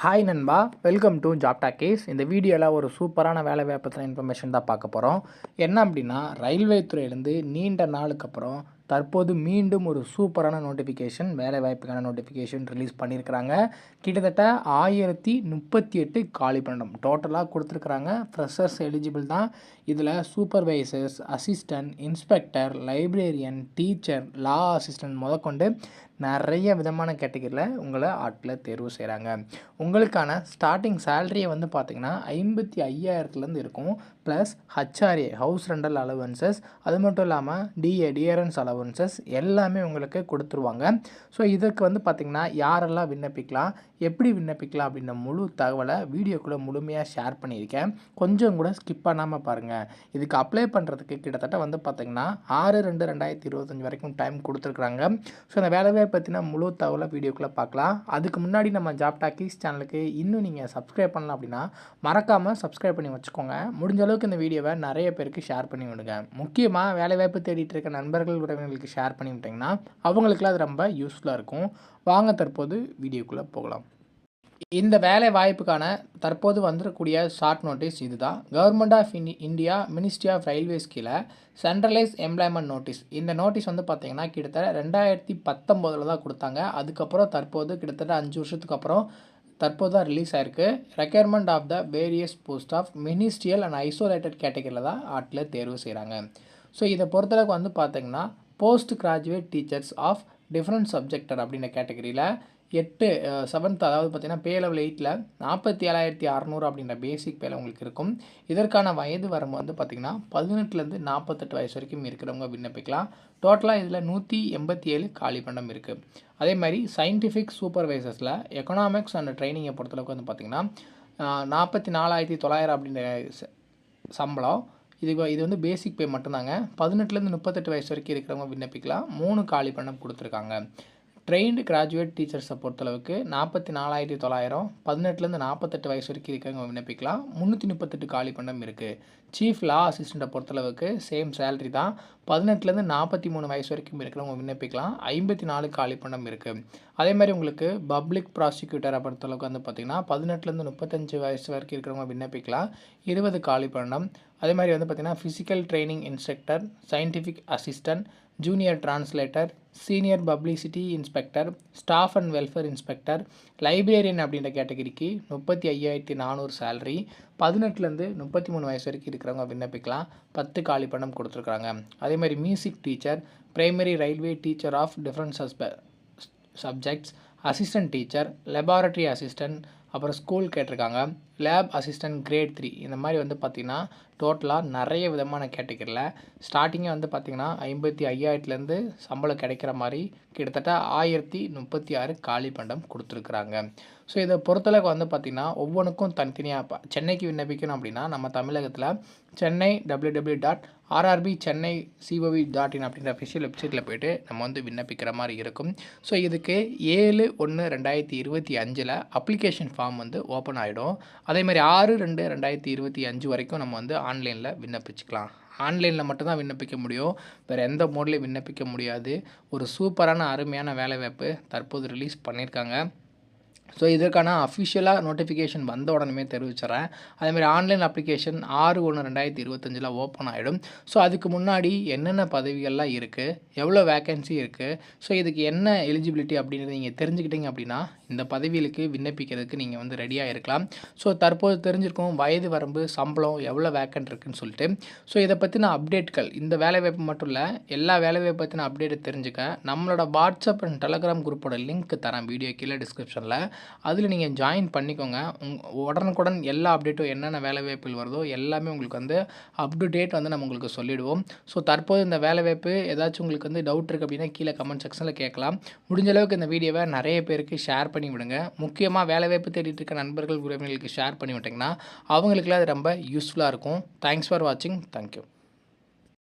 Hi நண்பா, welcome to job talkies. இந்த வீடியோவில் ஒரு சூப்பரான வேலை வாய்ப்பு இன்ஃபர்மேஷன் தான் பார்க்க போகிறோம். என்ன அப்படின்னா, ரயில்வே துறையிலேருந்து நீண்ட நாளுக்கு அப்புறம் தற்போது மீண்டும் ஒரு சூப்பரான நோட்டிஃபிகேஷன், வேலை வாய்ப்புக்கான நோட்டிஃபிகேஷன் ரிலீஸ் பண்ணியிருக்கிறாங்க. கிட்டத்தட்ட 1038 காலி பணியிடம் டோட்டலாக கொடுத்துருக்குறாங்க. ஃப்ரெஷர்ஸ் எலிஜிபிள் தான். இதில் supervisors, assistant, inspector, librarian, teacher, law assistant முதற்கொண்டு நிறைய விதமான கேட்டகரியில் உங்களை ஆட்களை தேர்வு செய்கிறாங்க. உங்களுக்கான ஸ்டார்டிங் சேலரியை வந்து பார்த்திங்கன்னா 55,000 இருக்கும். Plus HRA, house rental allowances, அது மட்டும் இல்லாமல் டிஆர்என்ஸ் அலவன்சஸ் எல்லாமே உங்களுக்கு கொடுத்துருவாங்க. ஸோ இதற்கு வந்து பார்த்திங்கன்னா யாரெல்லாம் விண்ணப்பிக்கலாம், எப்படி விண்ணப்பிக்கலாம் அப்படின்ற முழு தகவலை வீடியோக்குள்ளே முழுமையாக ஷேர் பண்ணியிருக்கேன். கொஞ்சம் கூட ஸ்கிப் பண்ணாமல் பாருங்கள். இதுக்கு அப்ளை பண்ணுறதுக்கு கிட்டத்தட்ட வந்து பார்த்திங்கன்னா 6/2/2025 வரைக்கும் டைம் கொடுத்துருக்குறாங்க. ஸோ அந்த வேலையை பற்றின முழு தகவலை வீடியோக்குள்ளே பார்க்கலாம். அதுக்கு முன்னாடி நம்ம ஜாப் டாக்கீஸ் சேனலுக்கு இன்னும் நீங்கள் சப்ஸ்கிரைப் பண்ணலாம் அப்படின்னா மறக்காமல் சப்ஸ்கிரைப் பண்ணி வச்சுக்கோங்க. முடிஞ்ச அளவுக்கு இந்த வீடியோவை நிறைய பேருக்கு ஷேர் பண்ணி விடுங்க. முக்கியமாக வேலைவாய்ப்பு தேடிட்டு இருக்க நண்பர்கள் உறவினர்களுக்கு ஷேர் பண்ணி விட்டிங்கன்னா அவங்களுக்குலாம் அது ரொம்ப யூஸ்ஃபுல்லாக இருக்கும். வாங்க தற்போது வீடியோக்குள்ளே போகலாம். இந்த வேலை வாய்ப்புக்கான தற்போது வந்துடக்கூடிய ஷார்ட் நோட்டீஸ் இதுதான். Government of India ministry of railways கீழே சென்ட்ரலைஸ் எம்ப்ளாய்மெண்ட் நோட்டீஸ். இந்த நோட்டீஸ் வந்து பார்த்திங்கன்னா கிட்டத்தட்ட 2019 தான் கொடுத்தாங்க. அதுக்கப்புறம் தற்போது கிட்டத்தட்ட 5 வருஷத்துக்கு அப்புறம் தற்போது தான் ரிலீஸ் ஆயிருக்கு. Requirement of the various post of ministerial and isolated கேட்டகரியில் தான் ஆட்களை தேர்வு செய்கிறாங்க. ஸோ இதை பொறுத்தளவுக்கு வந்து பார்த்திங்கன்னா post graduate teachers of different subjects அப்படின்ற கேட்டகரியில் 7th அதாவது பார்த்திங்கன்னா பே லெவல் 8ல் 47,600 அப்படின்ற பேசிக் பேல உங்களுக்கு இருக்கும். இதற்கான வயது வரம்பு வந்து பார்த்திங்கன்னா 18லேருந்து 48 வயசு வரைக்கும் இருக்கிறவங்க விண்ணப்பிக்கலாம். டோட்டலாக இதில் 187 காலி பணியிடம் இருக்குது. அதே மாதிரி சயின்டிஃபிக் சூப்பர்வைசர்ஸில் எக்கனாமிக்ஸ் அண்ட் ட்ரைனிங்கை பொறுத்தளவுக்கு வந்து பார்த்திங்கன்னா 44,900 அப்படின்ற சம்பளம். இது வந்து பேசிக் பே மட்டும்தாங்க. 18லேருந்து 38 வயசு வரைக்கும் இருக்கிறவங்க விண்ணப்பிக்கலாம். 3 காலி பணியிடம் கொடுத்துருக்காங்க. ட்ரெயின்டு கிராஜுவேட் டீச்சர்ஸை பொறுத்தளவுக்கு 44,900, 18லேருந்து 48 வயசு வரைக்கும் இருக்கிறவங்க விண்ணப்பிக்கலாம். 338 காலி பணியிடம் இருக்குது. சீஃப் லா அசிஸ்டண்ட்டை பொறுத்தளவுக்கு சேம் சேலரி தான். 18லேருந்து 43 வயசு வரைக்கும் இருக்கிறவங்க விண்ணப்பிக்கலாம். 54 காலி பணியிடம் இருக்குது. அதே மாதிரி உங்களுக்கு பப்ளிக் ப்ராசிக்யூட்டரை பொறுத்தளவுக்கு வந்து பார்த்திங்கன்னா 18லேருந்து 35 வயசு வரைக்கும் இருக்கிறவங்க விண்ணப்பிக்கலாம். 20 காலி பணியிடம். அதே மாதிரி வந்து பார்த்திங்கன்னா physical training instructor, scientific assistant, junior translator, senior publicity inspector, staff and welfare inspector, librarian அப்படின்ற கேட்டகரிக்கு 35,400 சேலரி. 18லேருந்து 33 வயசு வரைக்கும் இருக்கிறவங்க விண்ணப்பிக்கலாம். 10 காலி பணியிடம் கொடுத்துருக்குறாங்க. அதே மாதிரி music teacher, primary railway teacher of different subjects, assistant teacher, laboratory assistant, அப்புறம் ஸ்கூல் கேட்டிருக்காங்க. லேப் அசிஸ்டன்ட் கிரேட் 3 இந்த மாதிரி வந்து பார்த்திங்கன்னா டோட்டலாக நிறைய விதமான கேட்டகரியில் ஸ்டார்டிங்கே வந்து பார்த்திங்கன்னா 55,000லேருந்து சம்பளம் கிடைக்கிற மாதிரி கிட்டத்தட்ட 1036 காலி பணியிடம் கொடுத்துருக்குறாங்க. ஸோ இதை பொறுத்தளவுக்கு வந்து பார்த்திங்கன்னா ஒவ்வொன்றுக்கும் தனித்தனியாக சென்னைக்கு விண்ணப்பிக்கணும் அப்படின்னா நம்ம தமிழகத்தில் சென்னை www.rrbchennai.cov.in அப்படின்ற அஃபிஷியல் வெப்சைட்டில் போய்ட்டு நம்ம வந்து விண்ணப்பிக்கிற மாதிரி இருக்கும். ஸோ இதுக்கு 7/1/2025 அப்ளிகேஷன் ஃபார்ம் வந்து ஓப்பன் ஆகிடும். அதேமாதிரி 6/2/2025 வரைக்கும் நம்ம வந்து ஆன்லைனில் விண்ணப்பிச்சுக்கலாம். ஆன்லைனில் மட்டும்தான் விண்ணப்பிக்க முடியும். வேறு எந்த மோட்லேயும் விண்ணப்பிக்க முடியாது. ஒரு சூப்பரான அருமையான வேலைவாய்ப்பு தற்போது ரிலீஸ் பண்ணியிருக்காங்க. ஸோ இதற்கான அஃபிஷியலாக நோட்டிஃபிகேஷன் வந்த உடனே தெரிவிச்சிடறேன். அதேமாதிரி ஆன்லைன் அப்ளிகேஷன் 6/1/2025 ஓப்பன் ஆகிடும். ஸோ அதுக்கு முன்னாடி என்னென்ன பதவிகள்லாம் இருக்குது, எவ்வளோ வேக்கன்சி இருக்குது, ஸோ இதுக்கு என்ன எலிஜிபிலிட்டி அப்படின்றத நீங்கள் தெரிஞ்சுக்கிட்டீங்க அப்படின்னா இந்த பதவிகளுக்கு விண்ணப்பிக்கிறதுக்கு நீங்கள் வந்து ரெடியாக இருக்கலாம். ஸோ தற்போது தெரிஞ்சிருக்கும் வயது வரம்பு, சம்பளம், எவ்வளோ வேக்கன்ட் இருக்குதுன்னு சொல்லிட்டு. ஸோ இதை பற்றின அப்டேட்கள் இந்த வேலைவாய்ப்பு மட்டும் இல்லை, எல்லா வேலைவாய்ப்பு பற்றின அப்டேட்டை தெரிஞ்சுக்க நம்மளோட வாட்ஸ்அப் அண்ட் டெலகிராம் குரூப்போட லிங்க் தரேன் வீடியோ கீழே டிஸ்கிரிப்ஷனில். அதில் நீங்கள் ஜாயின் பண்ணிக்கோங்க. உடனுக்குடன் எல்லா அப்டேட்டும் என்னென்ன வேலைவாய்ப்புகள் வருதோ எல்லாமே உங்களுக்கு வந்து அப் டு டேட் வந்து நம்ம உங்களுக்கு சொல்லிவிடுவோம். ஸோ தற்போது இந்த வேலைவாய்ப்பு ஏதாச்சும் உங்களுக்கு வந்து டவுட் இருக்குது அப்படின்னா கீழே கமெண்ட் செக்ஷனில் கேட்கலாம். முடிஞ்ச அளவுக்கு இந்த வீடியோவை நிறைய பேருக்கு ஷேர் பண்ணி விடுங்க. முக்கியமாக வேலைவாய்ப்பு தேடிட்டு இருக்க நண்பர்கள் உறவினர்களுக்கு ஷேர் பண்ணி விட்டிங்கன்னா அவங்களுக்குலாம் அது ரொம்ப யூஸ்ஃபுல்லாக இருக்கும். தேங்க்ஸ் ஃபார் வாட்சிங். தேங்க்யூ.